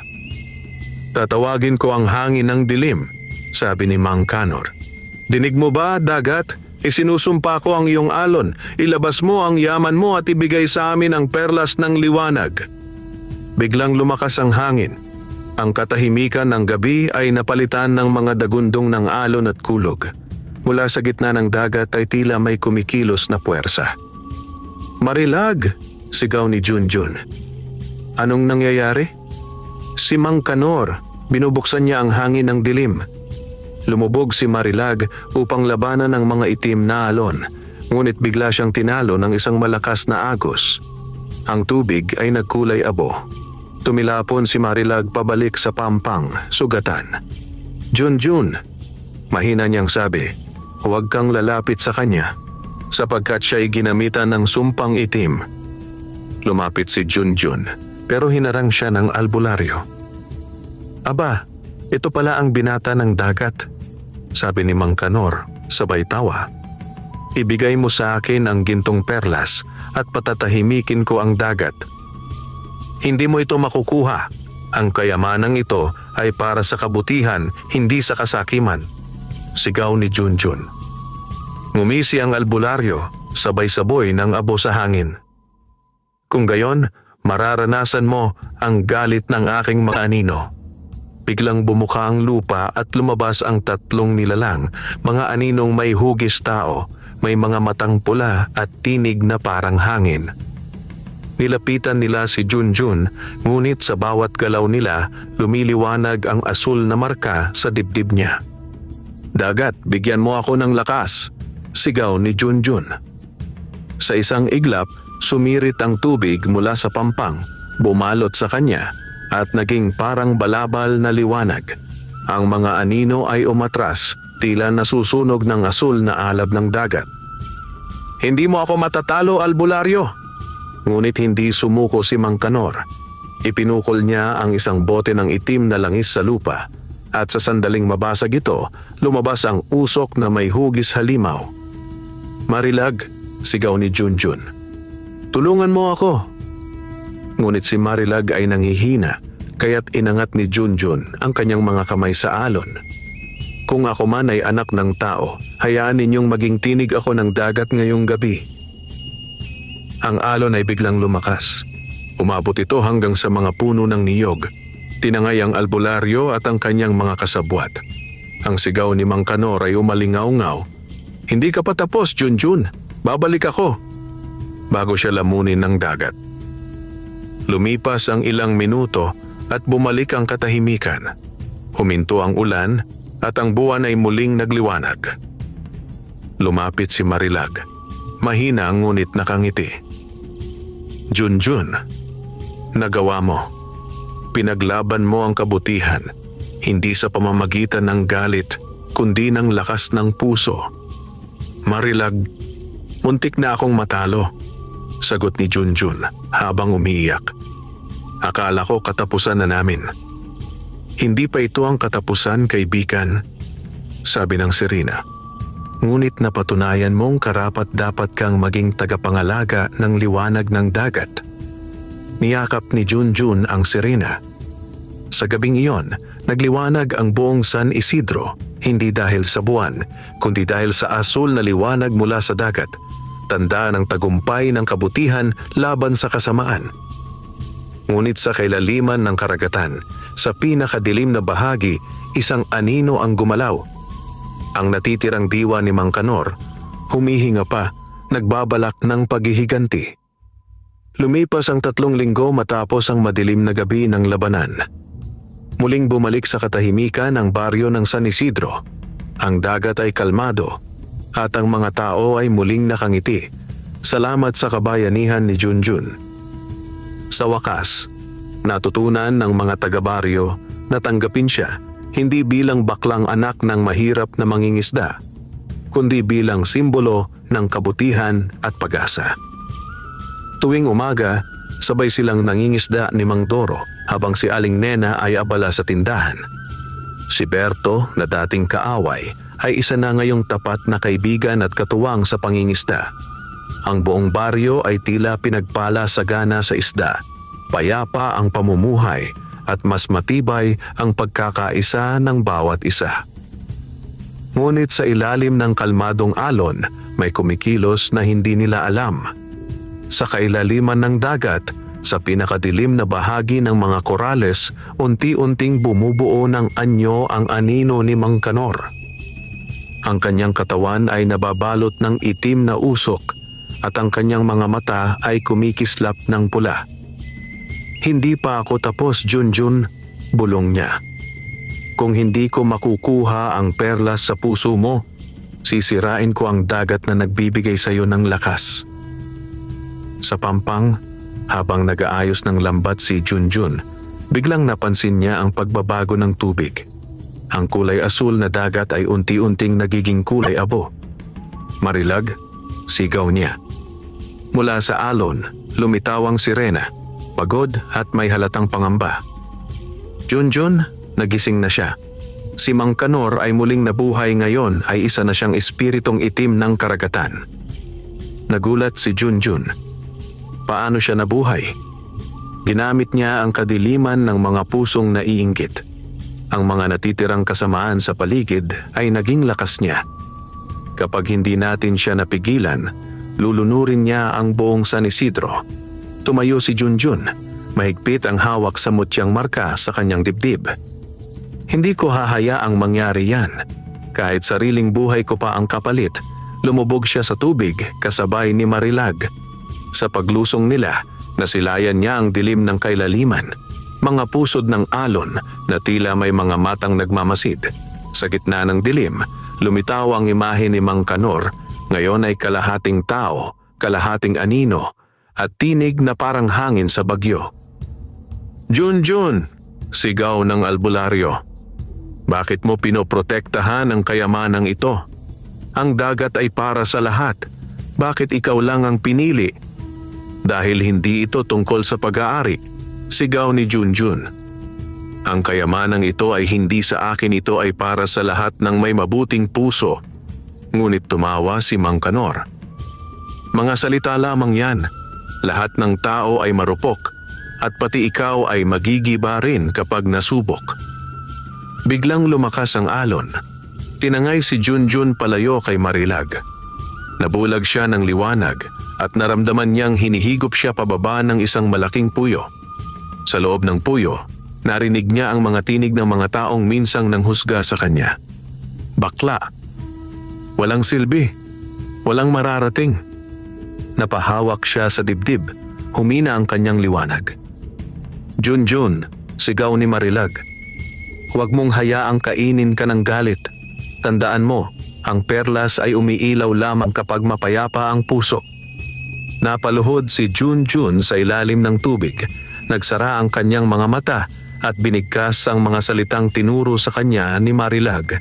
Tatawagin ko ang hangin ng dilim, sabi ni Mang Kanor. Dinig mo ba, dagat? Isinusumpa ko ang iyong alon. Ilabas mo ang yaman mo at ibigay sa amin ang perlas ng liwanag. Biglang lumakas ang hangin. Ang katahimikan ng gabi ay napalitan ng mga dagundong ng alon at kulog. Mula sa gitna ng dagat ay tila may kumikilos na puwersa. Marilag! Sigaw ni Junjun. Anong nangyayari? Si Mang Kanor. Binubuksan niya ang hangin ng dilim. Lumubog si Marilag upang labanan ng mga itim na alon, ngunit bigla siyang tinalo ng isang malakas na agos. Ang tubig ay nagkulay abo. Tumilapon si Marilag pabalik sa pampang, sugatan. Junjun, mahina niyang sabi, huwag kang lalapit sa kanya, sapagkat siya'y ginamitan ng sumpang itim. Lumapit si Junjun, pero hinarang siya ng albularyo. Aba, ito pala ang binata ng dagat, sabi ni Mang Kanor, sabay tawa. Ibigay mo sa akin ang gintong perlas at patatahimikin ko ang dagat. Hindi mo ito makukuha. Ang kayamanang ito ay para sa kabutihan, hindi sa kasakiman, sigaw ni Junjun. Ngumisi ang albularyo, sabay-saboy ng abo sa hangin. Kung gayon, mararanasan mo ang galit ng aking mga anino. Biglang bumuka ang lupa at lumabas ang tatlong nilalang, mga aninong may hugis tao, may mga matang pula at tinig na parang hangin. Nilapitan nila si Junjun, ngunit sa bawat galaw nila lumiliwanag ang asul na marka sa dibdib niya. Dagat, bigyan mo ako ng lakas, sigaw ni Junjun. Sa isang iglap, sumirit ang tubig mula sa pampang, bumalot sa kanya, at naging parang balabal na liwanag. Ang mga anino ay umatras, tila nasusunog ng asul na alab ng dagat. Hindi mo ako matatalo, albularyo! Ngunit hindi sumuko si Mang Kanor. Ipinukol niya ang isang bote ng itim na langis sa lupa, at sa sandaling mabasag ito, lumabas ang usok na may hugis halimaw. Marilag, sigaw ni Junjun. Tulungan mo ako! Ngunit si Marilag ay nanghihina, kaya't inangat ni Junjun ang kanyang mga kamay sa alon. Kung ako man ay anak ng tao, hayaan ninyong maging tinig ako ng dagat ngayong gabi. Ang alon ay biglang lumakas. Umabot ito hanggang sa mga puno ng niyog. Tinangay ang albularyo at ang kanyang mga kasabwat. Ang sigaw ni Mang Kanor ay umalingaw-ngaw. "Hindi ka pa tapos, Junjun. Babalik ako." Bago siya lamunin ng dagat. Lumipas ang ilang minuto at bumalik ang katahimikan. Huminto ang ulan at ang buwan ay muling nagliwanag. Lumapit si Marilag. Mahina ngunit nakangiti. "Junjun, nagawa mo. Pinaglaban mo ang kabutihan, hindi sa pamamagitan ng galit, kundi ng lakas ng puso." "Marilag, muntik na akong matalo," sagot ni Junjun habang umiiyak. "Akala ko katapusan na namin." "Hindi pa ito ang katapusan, kaibigan," sabi ng sirena. "Ngunit napatunayan mong karapat-dapat kang maging tagapangalaga ng liwanag ng dagat." Niyakap ni Junjun ang sirena. Sa gabing iyon, nagliwanag ang buong San Isidro, hindi dahil sa buwan, kundi dahil sa asul na liwanag mula sa dagat, tanda ng tagumpay ng kabutihan laban sa kasamaan. Ngunit sa kailaliman ng karagatan, sa pinakadilim na bahagi, isang anino ang gumalaw. Ang natitirang diwa ni Mang Kanor, humihinga pa, nagbabalak ng paghihiganti. Lumipas ang 3 linggo matapos ang madilim na gabi ng labanan. Muling bumalik sa katahimikan ang baryo ng San Isidro. Ang dagat ay kalmado at ang mga tao ay muling nakangiti. Salamat sa kabayanihan ni Junjun. Sa wakas, natutunan ng mga taga-baryo na tanggapin siya hindi bilang baklang anak ng mahirap na mangingisda, kundi bilang simbolo ng kabutihan at pag-asa. Tuwing umaga, sabay silang nangingisda ni Mang Doro habang si Aling Nena ay abala sa tindahan. Si Berto, na dating kaaway, ay isa na ngayong tapat na kaibigan at katuwang sa pangingisda. Ang buong baryo ay tila pinagpala sa gana sa isda. Payapa ang pamumuhay at mas matibay ang pagkakaisa ng bawat isa. Ngunit sa ilalim ng kalmadong alon, may kumikilos na hindi nila alam. Sa kailaliman ng dagat, sa pinakadilim na bahagi ng mga korales, unti-unting bumubuo ng anyo ang anino ni Mang Kanor. Ang kanyang katawan ay nababalot ng itim na usok at ang kanyang mga mata ay kumikislap ng pula. "Hindi pa ako tapos, Junjun," bulong niya. "Kung hindi ko makukuha ang perlas sa puso mo, sisirain ko ang dagat na nagbibigay sa iyo ng lakas." Sa pampang, habang nag-aayos ng lambat si Junjun, biglang napansin niya ang pagbabago ng tubig. Ang kulay asul na dagat ay unti-unting nagiging kulay abo. "Marilag," sigaw niya. Mula sa alon, lumitaw ang sirena, pagod at may halatang pangamba. "Junjun," nagising na siya. Si Mang Kanor ay muling nabuhay ngayon, ay isa na siyang espiritong itim ng karagatan. Nagulat si Junjun. Paano siya nabuhay? Ginamit niya ang kadiliman ng mga pusong naiinggit. Ang mga natitirang kasamaan sa paligid ay naging lakas niya. Kapag hindi natin siya napigilan, lulunurin niya ang buong San Isidro. Tumayo si Junjun, mahigpit ang hawak sa mutyang marka sa kanyang dibdib. "Hindi ko hahayaang mangyari yan. Kahit sariling buhay ko pa ang kapalit." Lumubog siya sa tubig kasabay ni Marilag. Sa paglusong nila, nasilayan niya ang dilim ng kailaliman. Mga pusod ng alon na tila may mga matang nagmamasid. Sa gitna ng dilim, lumitaw ang imahe ni Mang Kanor. Ngayon ay kalahating tao, kalahating anino, at tinig na parang hangin sa bagyo. "Junjun!" sigaw ng albularyo. "Bakit mo pinoprotektahan ang kayamanang ito? Ang dagat ay para sa lahat. Bakit ikaw lang ang pinili?" "Dahil hindi ito tungkol sa pag-aari," sigaw ni Junjun. "Ang kayamanang ito ay hindi sa akin, ito ay para sa lahat ng may mabuting puso." Ngunit tumawa si Mang Kanor. "Mga salita lamang yan. Lahat ng tao ay marupok at pati ikaw ay magigiba rin kapag nasubok." Biglang lumakas ang alon. Tinangay si Junjun palayo kay Marilag. Nabulag siya ng liwanag at naramdaman niyang hinihigop siya pababa ng isang malaking puyo. Sa loob ng puyo, narinig niya ang mga tinig ng mga taong minsang nanghusga sa kanya. Bakla. Walang silbi. Walang mararating. Napahawak siya sa dibdib. Humina ang kanyang liwanag. Junjun, sigaw ni Marilag. Huwag mong hayaang kainin ka ng galit. Tandaan mo, ang perlas ay umiilaw lamang kapag mapayapa ang puso. Napaluhod si Junjun sa ilalim ng tubig. Nagsara ang kanyang mga mata at binigkas ang mga salitang tinuro sa kanya ni Marilag.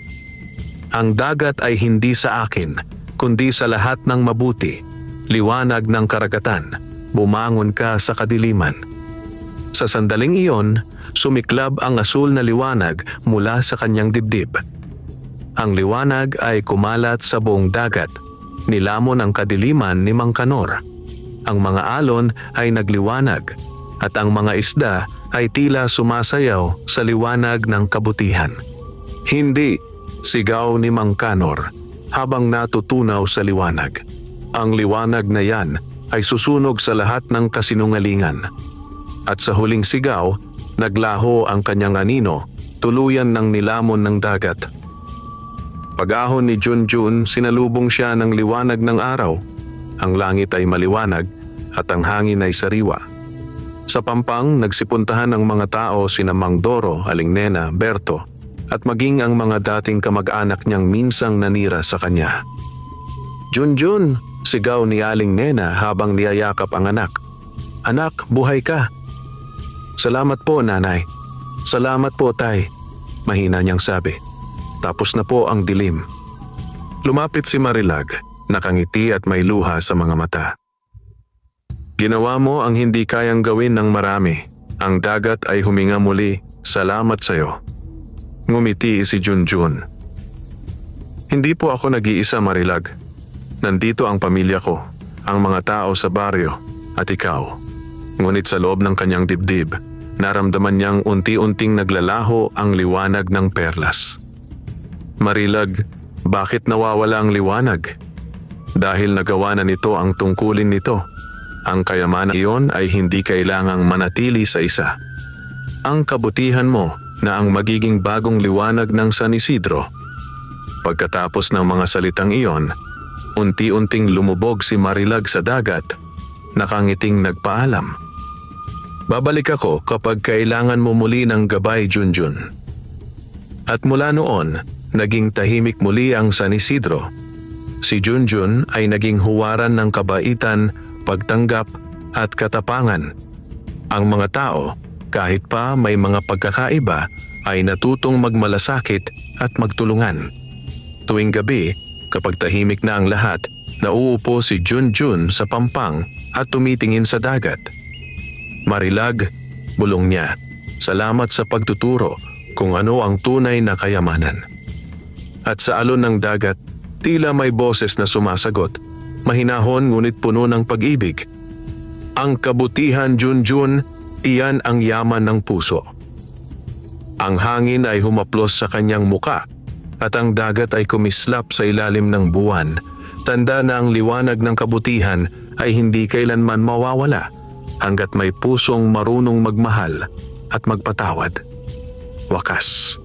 Ang dagat ay hindi sa akin, kundi sa lahat ng mabuti. Liwanag ng karagatan, bumangon ka sa kadiliman. Sa sandaling iyon, sumiklab ang asul na liwanag mula sa kanyang dibdib. Ang liwanag ay kumalat sa buong dagat, nilamon ang kadiliman ni Mang Kanor. Ang mga alon ay nagliwanag at ang mga isda ay tila sumasayaw sa liwanag ng kabutihan. Hindi, sigaw ni Mang Kanor habang natutunaw sa liwanag. Ang liwanag na yan ay susunog sa lahat ng kasinungalingan. At sa huling sigaw, naglaho ang kanyang anino, tuluyan ng nilamon ng dagat. Pag-ahon ni Junjun, sinalubong siya ng liwanag ng araw. Ang langit ay maliwanag at ang hangin ay sariwa. Sa pampang, nagsipuntahan ang mga tao sina Mang Doro, Aling Nena, Berto, at maging ang mga dating kamag-anak niyang minsang nanira sa kanya. Junjun, sigaw ni Aling Nena habang niyayakap ang anak. Anak, buhay ka. Salamat po, nanay. Salamat po, tay. Mahina niyang sabi. Tapos na po ang dilim. Lumapit si Marilag, nakangiti at may luha sa mga mata. Ginawa mo ang hindi kayang gawin ng marami. Ang dagat ay huminga muli. Salamat sa'yo. Ngumiti si Junjun. Hindi po ako nag-iisa, Marilag. Nandito ang pamilya ko, ang mga tao sa baryo, at ikaw. Ngunit sa loob ng kanyang dibdib, naramdaman niyang unti-unting naglalaho ang liwanag ng perlas. Marilag, bakit nawawala ang liwanag? Dahil nagawa na nito ang tungkulin nito. Ang kayamanan iyon ay hindi kailangang manatili sa isa. Ang kabutihan mo na ang magiging bagong liwanag ng San Isidro. Pagkatapos ng mga salitang iyon, unti-unting lumubog si Marilag sa dagat, nakangiting nagpaalam. Babalik ako kapag kailangan mo muli ng gabay, Junjun. At mula noon, naging tahimik muli ang San Isidro. Si Junjun ay naging huwaran ng kabaitan, pagtanggap at katapangan. Ang mga tao, kahit pa may mga pagkakaiba, ay natutong magmalasakit at magtulungan. Tuwing gabi, kapag tahimik na ang lahat, nauupo si Junjun sa pampang at tumitingin sa dagat. Marilag, bulong niya, salamat sa pagtuturo kung ano ang tunay na kayamanan. At sa alon ng dagat, tila may boses na sumasagot, mahinahon ngunit puno ng pag-ibig. Ang kabutihan, Junjun, iyan ang yaman ng puso. Ang hangin ay humaplos sa kanyang muka at ang dagat ay kumislap sa ilalim ng buwan. Tanda na ang liwanag ng kabutihan ay hindi kailanman mawawala hanggat may pusong marunong magmahal at magpatawad. Wakas.